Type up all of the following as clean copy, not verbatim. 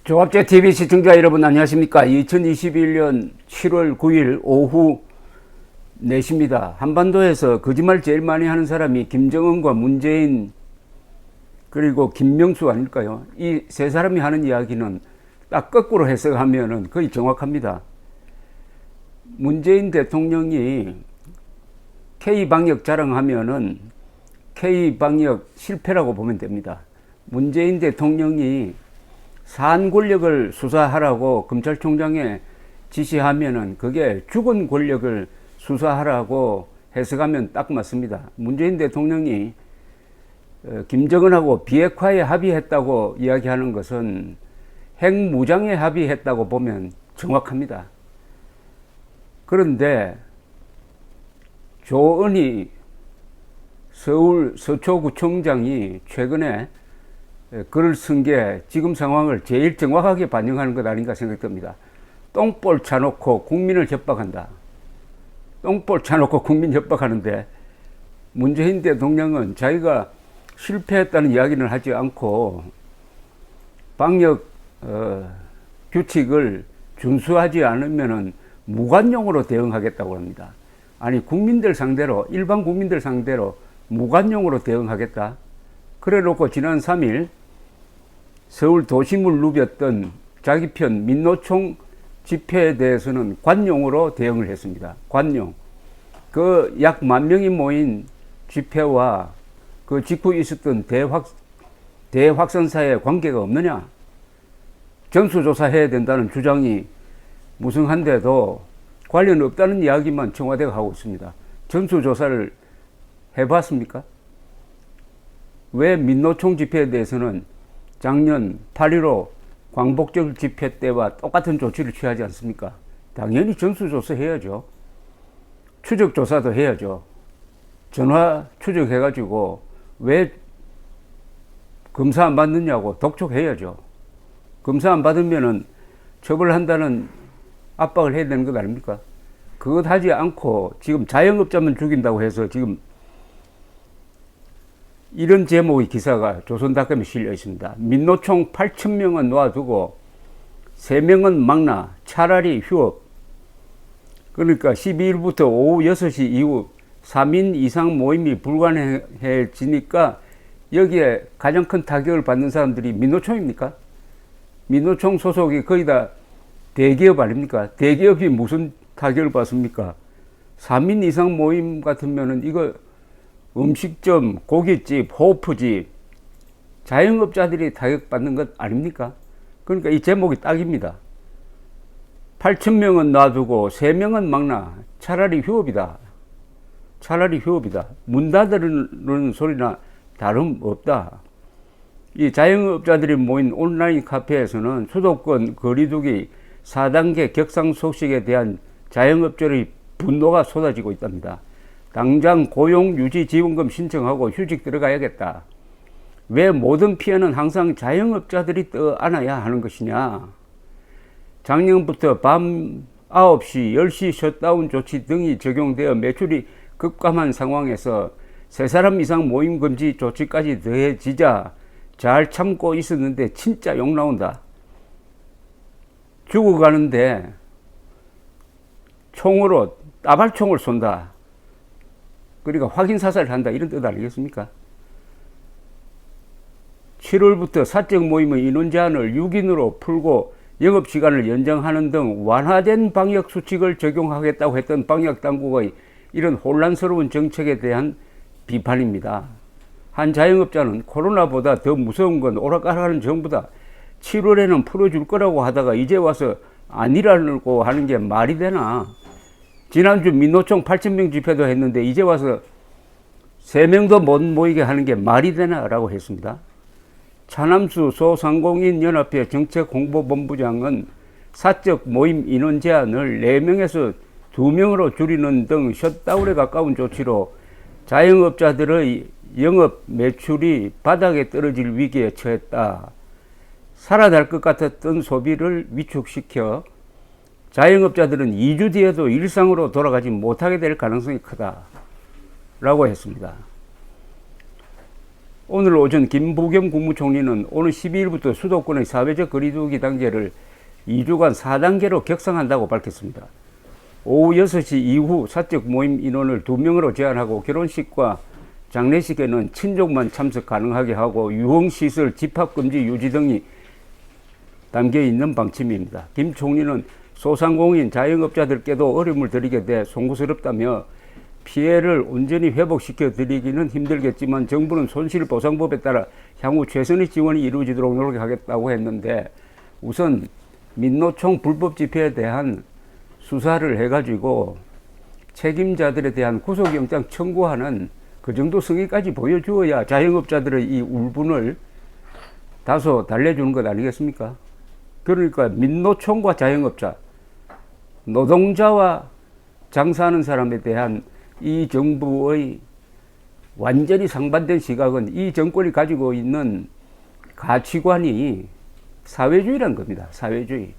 조합제 TV 시청자 여러분 안녕하십니까? 2021년 7월 9일 오후 4시입니다. 한반도에서 거짓말 제일 많이 하는 사람이 김정은과 문재인 그리고 김명수 아닐까요? 이 세 사람이 하는 이야기는 딱 거꾸로 해석하면은 거의 정확합니다. 문재인 대통령이 K방역 자랑하면은 K방역 실패라고 보면 됩니다. 문재인 대통령이 산 권력을 수사하라고 검찰총장에 지시하면은 그게 죽은 권력을 수사하라고 해석하면 딱 맞습니다. 문재인 대통령이 김정은하고 비핵화에 합의했다고 이야기하는 것은 핵무장에 합의했다고 보면 정확합니다. 그런데 조은희 서울 서초구청장이 최근에 글을 쓴 게 지금 상황을 제일 정확하게 반영하는 것 아닌가 생각됩니다. 똥볼 차놓고 국민을 협박한다. 똥볼 차놓고 국민 협박하는데 문재인 대통령은 자기가 실패했다는 이야기는 하지 않고 방역 규칙을 준수하지 않으면은 무관용으로 대응하겠다고 합니다. 아니 국민들 상대로 일반 국민들 상대로 무관용으로 대응하겠다. 그래 놓고 지난 3일 서울 도심을 누볐던 자기 편 민노총 집회에 대해서는 관용으로 대응을 했습니다. 관용. 그 약 10,000명이 모인 집회와 그 직후 있었던 대확산사에 관계가 없느냐? 전수조사해야 된다는 주장이 무성한데도 관련 없다는 이야기만 청와대가 하고 있습니다. 전수조사를 해봤습니까? 왜 민노총 집회에 대해서는 작년 8.15 광복절 집회 때와 똑같은 조치를 취하지 않습니까? 당연히 전수조사 해야죠. 추적조사도 해야죠. 전화 추적해가지고 왜 검사 안 받느냐고 독촉해야죠. 검사 안 받으면은 처벌한다는 압박을 해야 되는 것 아닙니까? 그것 하지 않고 지금 자영업자만 죽인다고 해서 지금 이런 제목의 기사가 조선닷컴에 실려 있습니다. 민노총 8,000명은 놔두고 3명은 막나 차라리 휴업. 그러니까 12일부터 오후 6시 이후 3인 이상 모임이 불가능해지니까 여기에 가장 큰 타격을 받는 사람들이 민노총입니까? 민노총 소속이 거의 다 대기업 아닙니까? 대기업이 무슨 타격을 받습니까? 3인 이상 모임 같으면은 이거 음식점, 고깃집, 호프집, 자영업자들이 타격받는 것 아닙니까? 그러니까 이 제목이 딱입니다. 8,000명은 놔두고 3명은 막나 차라리 휴업이다. 차라리 휴업이다. 문 닫으려는 소리나 다름없다. 이 자영업자들이 모인 온라인 카페에서는 수도권 거리두기 4단계 격상소식에 대한 자영업자의 분노가 쏟아지고 있답니다. 당장 고용유지지원금 신청하고 휴직 들어가야겠다. 왜 모든 피해는 항상 자영업자들이 떠안아야 하는 것이냐. 작년부터 밤 9시, 10시 셧다운 조치 등이 적용되어 매출이 급감한 상황에서 3사람 이상 모임 금지 조치까지 더해지자 잘 참고 있었는데 진짜 욕 나온다. 죽어가는데 총으로 따발총을 쏜다. 그러니까 확인 사살을 한다. 이런 뜻 아니겠습니까? 7월부터 사적 모임의 인원 제한을 6인으로 풀고 영업시간을 연장하는 등 완화된 방역 수칙을 적용하겠다고 했던 방역당국의 이런 혼란스러운 정책에 대한 비판입니다. 한 자영업자는 코로나보다 더 무서운 건 오락가락하는 정부다. 7월에는 풀어줄 거라고 하다가 이제 와서 아니라고 하는 게 말이 되나? 지난주 민노총 8,000명 집회도 했는데 이제 와서 3명도 못 모이게 하는 게 말이 되나? 라고 했습니다. 차남수 소상공인 연합회 정책홍보본부장은 사적 모임 인원 제한을 4명에서 2명으로 줄이는 등 셧다운에 가까운 조치로 자영업자들의 영업 매출이 바닥에 떨어질 위기에 처했다. 살아날 것 같았던 소비를 위축시켜 자영업자들은 2주 뒤에도 일상으로 돌아가지 못하게 될 가능성이 크다. 라고 했습니다. 오늘 오전 김부겸 국무총리는 오늘 12일부터 수도권의 사회적 거리두기 단계를 2주간 4단계로 격상한다고 밝혔습니다. 오후 6시 이후 사적 모임 인원을 2명으로 제한하고 결혼식과 장례식에는 친족만 참석 가능하게 하고 유흥시설 집합금지 유지 등이 담겨 있는 방침입니다. 김 총리는 소상공인 자영업자들께도 어려움을 드리게 돼 송구스럽다며 피해를 온전히 회복시켜 드리기는 힘들겠지만 정부는 손실보상법에 따라 향후 최선의 지원이 이루어지도록 노력하겠다고 했는데, 우선 민노총 불법 집회에 대한 수사를 해가지고 책임자들에 대한 구속영장 청구하는 그 정도 성의까지 보여주어야 자영업자들의 이 울분을 다소 달래주는 것 아니겠습니까? 그러니까 민노총과 자영업자, 노동자와 장사하는 사람에 대한 이 정부의 완전히 상반된 시각은 이 정권이 가지고 있는 가치관이 사회주의라는 겁니다. 사회주의.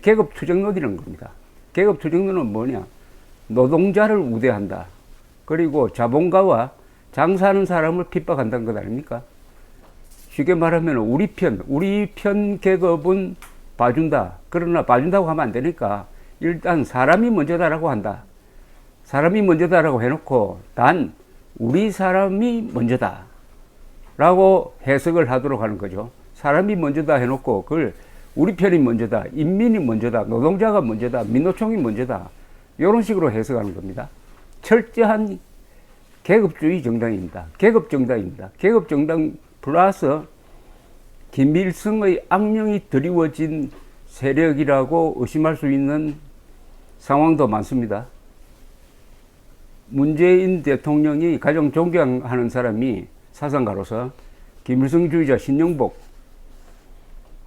계급투쟁론이라는 겁니다. 계급투쟁론은 뭐냐? 노동자를 우대한다. 그리고 자본가와 장사하는 사람을 핍박한다는 것 아닙니까? 쉽게 말하면 우리 편 계급은 봐준다. 그러나 봐준다고 하면 안 되니까 일단 사람이 먼저다라고 한다. 사람이 먼저다라고 해놓고 단 우리 사람이 먼저다 라고 해석을 하도록 하는 거죠. 사람이 먼저다 해놓고 그걸 우리 편이 먼저다, 인민이 먼저다, 노동자가 먼저다, 민노총이 먼저다, 이런 식으로 해석하는 겁니다. 철저한 계급주의 정당입니다. 계급정당 플러스 김일성의 악명이 드리워진 세력이라고 의심할 수 있는 상황도 많습니다. 문재인 대통령이 가장 존경하는 사람이 사상가로서 김일성주의자 신영복,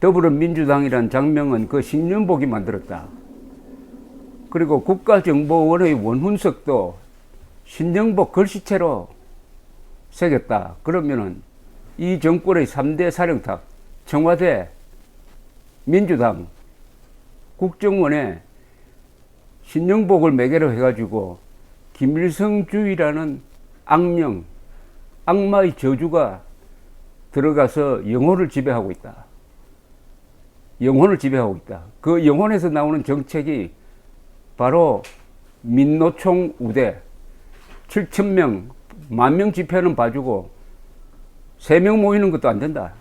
더불어민주당이란 장명은 그 신영복이 만들었다. 그리고 국가정보원의 원훈석도 신영복 글씨체로 새겼다. 그러면은 이 정권의 3대 사령탑, 청와대, 민주당, 국정원에 신영복을 매개로 해가지고 김일성주의라는 악령, 악마의 저주가 들어가서 영혼을 지배하고 있다. 그 영혼에서 나오는 정책이 바로 민노총 우대, 7,000명, 10,000명 집회는 봐주고 3명 모이는 것도 안 된다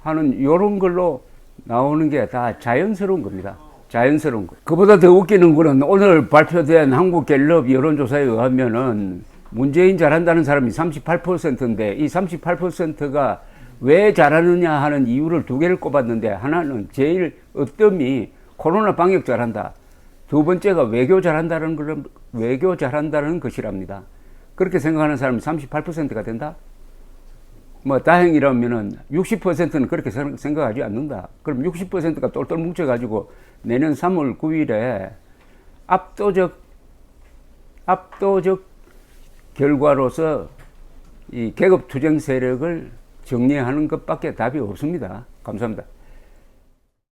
하는 이런 걸로 나오는 게 다 자연스러운 겁니다. 자연스러운 거. 그보다 더 웃기는 거는 오늘 발표된 한국갤럽 여론조사에 의하면은 문재인 잘한다는 사람이 38%인데 이 38%가 왜 잘하느냐 하는 이유를 2개를 꼽았는데, 하나는 제일 으뜸이 코로나 방역 잘한다. 2번째가 외교 잘한다는 것이랍니다. 그렇게 생각하는 사람이 38%가 된다? 뭐 다행이라면은 60%는 그렇게 생각하지 않는다. 그럼 60%가 똘똘 뭉쳐가지고 내년 3월 9일에 압도적 결과로서 이 계급투쟁 세력을 정리하는 것밖에 답이 없습니다. 감사합니다.